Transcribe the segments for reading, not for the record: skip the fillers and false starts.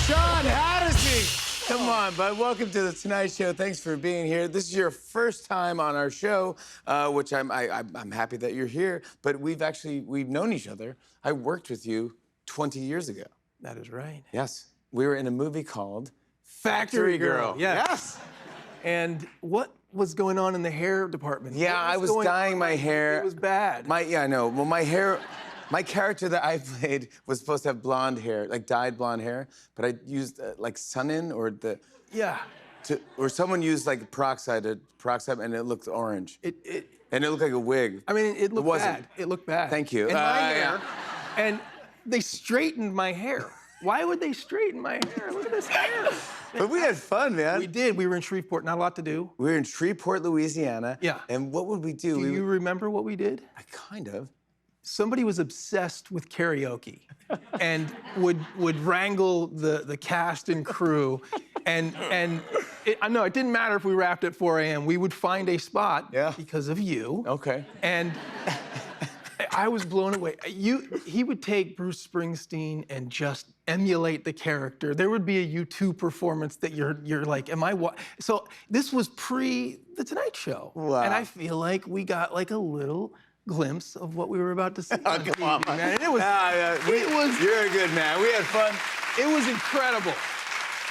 Sean Hannity! Come on, bud. Welcome to the Tonight Show. Thanks for being here. This is your first time on our show, which I'm happy that you're here. But we've known each other. I worked with you 20 years ago. That is right. Yes. We were in a movie called Factory Girl. Yes. And what was going on in the hair department? Yeah, I was dyeing my hair. It was bad. Yeah, I know. Well, my hair. My character that I played was supposed to have blonde hair, like dyed blonde hair, but I used like Sun-In Yeah. or someone used like peroxide, and it looked orange. And it looked like a wig. I mean, it looked wasn't. bad. It looked bad. Thank you. And my hair, Yeah. and they straightened my hair. Why would they straighten my hair? Look at this hair. But we had fun, man. We did. We were in Shreveport. Not a lot to do. We were in Shreveport, Louisiana. Yeah. And what would we do? Do you remember what we did? I kind of. Somebody was obsessed with karaoke and would wrangle the cast and crew. And it didn't matter if we wrapped at 4 a.m. We would find a spot because of you. Okay. And I was blown away. He would take Bruce Springsteen and just emulate the character. There would be a U2 performance that you're like, am I what? So this was pre The Tonight Show. Wow. And I feel like we got like a little glimpse of what we were about to see. Oh, come on, man. It was, You're a good man. We had fun. It was incredible.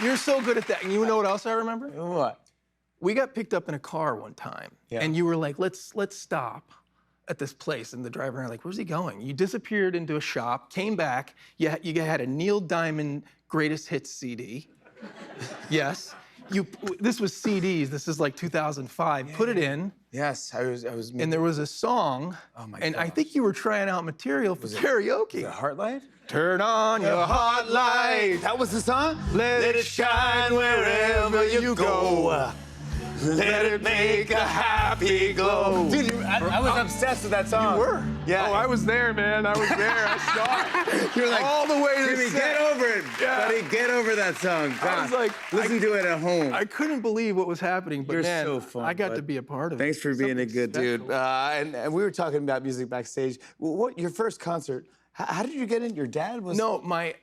You're so good at that. And you know what else I remember? What? We got picked up in a car one time, and you were like, let's stop at this place. And the driver and I were like, where's he going? You disappeared into a shop, came back, you had a Neil Diamond Greatest Hits CD. Yes. This was CDs. This is like 2005. Put it in. Yes, I was. And there was a song. Oh my And I gosh. think you were trying out material for karaoke. The Heartlight? Turn on your heart light. That was the song? Let it shine wherever you go. Let it make a happy glow. Dude, I was obsessed with that song. You were? Yeah. Oh, I was there, man. I was there. I saw it. You're like, all the way to Jimmy, the set. get over it. Yeah. Buddy, get over that song. I was like, listen to it at home. I couldn't believe what was happening, but You're man, so fun, I got bud. to be a part of it. Thanks for being a Something good dude. special. And we were talking about music backstage. What your first concert? How did you get in? Your dad was. No,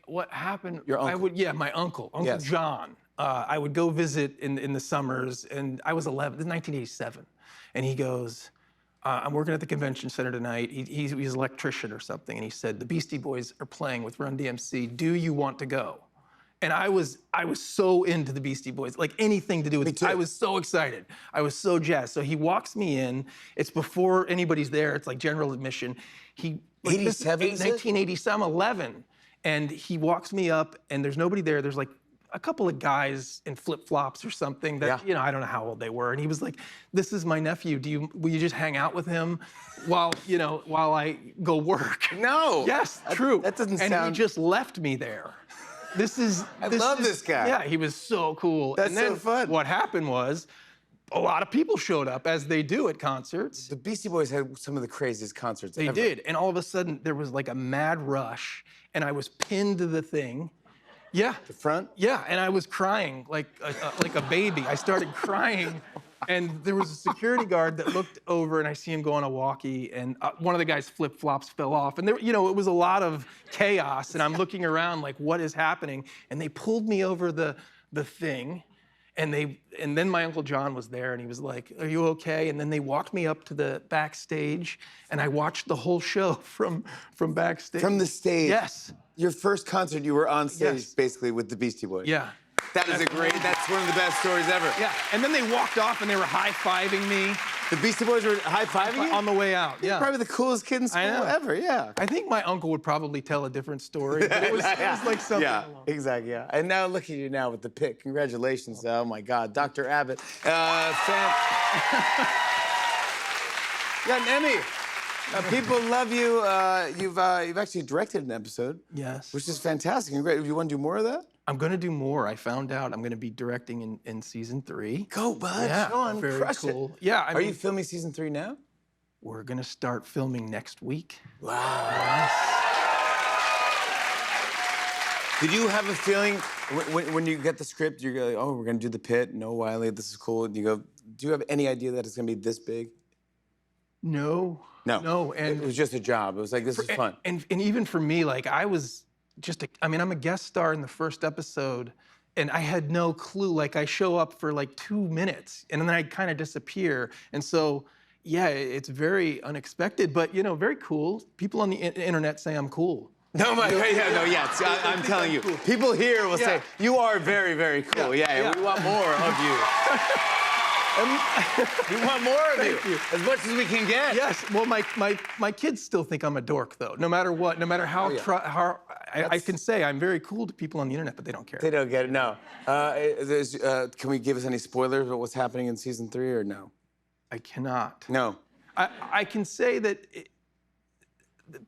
what happened? Your uncle. My uncle, Uncle Yes. John. I would go visit in the summers, and I was 11. This is 1987, and he goes, "I'm working at the convention center tonight." He's an electrician or something, and he said, "The Beastie Boys are playing with Run DMC. Do you want to go?" And I was so into the Beastie Boys, like anything to do with Me too. I was so excited. I was so jazzed. So he walks me in. It's before anybody's there. It's like general admission. 87, is it? 1987, I'm 11. And he walks me up, and there's nobody there. There's like a couple of guys in flip-flops or something that, I don't know how old they were. And he was like, "This is my nephew. Will you just hang out with him while I go work?" No. Yes, true. That doesn't and sound. he just left me there. I love this guy. Yeah, he was so cool. That's and then so fun. What happened was, a lot of people showed up, as they do at concerts. The Beastie Boys had some of the craziest concerts They ever. did, and all of a sudden there was like a mad rush, and I was pinned to the thing. Yeah. The front? Yeah, and I was crying like a baby. I started crying, and there was a security guard that looked over, and I see him go on a walkie, and one of the guy's flip-flops fell off, and there, it was a lot of chaos, and I'm looking around like, what is happening? And they pulled me over the thing, and then my Uncle John was there, and he was like, "Are you okay?" And then they walked me up to the backstage, and I watched the whole show from backstage. From the stage? Yes. Your first concert, you were on stage, Yes. basically, with the Beastie Boys. Yeah. That's one of the best stories ever. Yeah, and then they walked off, and they were high-fiving me The Beastie Boys were high-fiving you? on the way out. Yeah. Probably the coolest kid in school know. ever, yeah. I think my uncle would probably tell a different story, but it was like something Yeah, along. exactly, yeah. And now look at you now with the pick. Congratulations. Oh, my God. Dr. Abbott. Sam. You got an Emmy. People love you. You've actually directed an episode. Yes. Which is fantastic. Great. You want to do more of that? I'm gonna do more. I found out I'm gonna be directing in season 3. Go, bud. Yeah, Sean, very crush cool. it. Yeah, Are you filming season 3 now? We're gonna start filming next week. Wow. Did you have a feeling when you get the script, you're like, oh, we're gonna do The Pit, no Wiley, this is cool. And you go, do you have any idea that it's gonna be this big? No. No. No, It was just a job. It was like, this is fun. And even for me, like I was I mean, I'm a guest star in the first episode, and I had no clue. Like, I show up for like 2 minutes, and then I kind of disappear. And so, yeah, it's very unexpected, but very cool. People on the internet say I'm cool. No, I'm telling you, people here will say, you are very, very cool. Yeah, we want more of you. We want more of you, as much as we can get. Yes, well, my kids still think I'm a dork, though, no matter what, no matter how, I can say I'm very cool to people on the internet, but they don't care. They don't get it, no. Can we give us any spoilers about what's happening in season 3, or no? I cannot. No. I can say that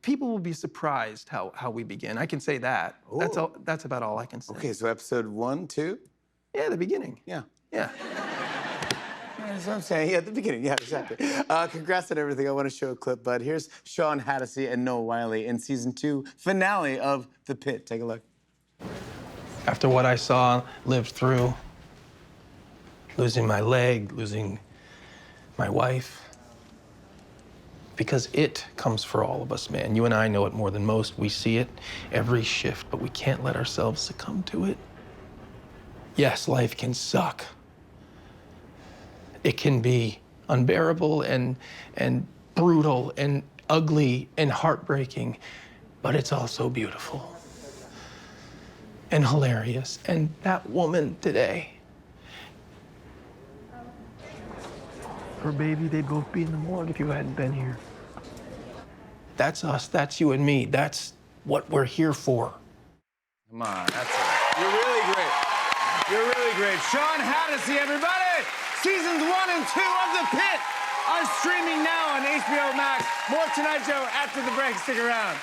people will be surprised how we begin. I can say that. Ooh. That's about all I can say. Okay, so episode 1, 2? Yeah, the beginning. Yeah. Yeah. That's what I'm saying. Yeah, at the beginning. Yeah, exactly. Congrats on everything. I want to show a clip, bud. Here's Sean Hattasy and Noah Wyle in season 2 finale of The Pit. Take a look. After what I saw, lived through, losing my leg, losing my wife, because it comes for all of us, man. You and I know it more than most. We see it every shift, but we can't let ourselves succumb to it. Yes, life can suck. It can be unbearable and brutal and ugly and heartbreaking, but it's also beautiful and hilarious. And that woman today, her baby, they'd both be in the morgue if you hadn't been here. That's us, that's you and me. That's what we're here for. Come on, that's it. You're really great. You're really great. Sean Hattasy, everybody! Seasons 1 and 2 of The Pit are streaming now on HBO Max. More Tonight Show after the break. Stick around.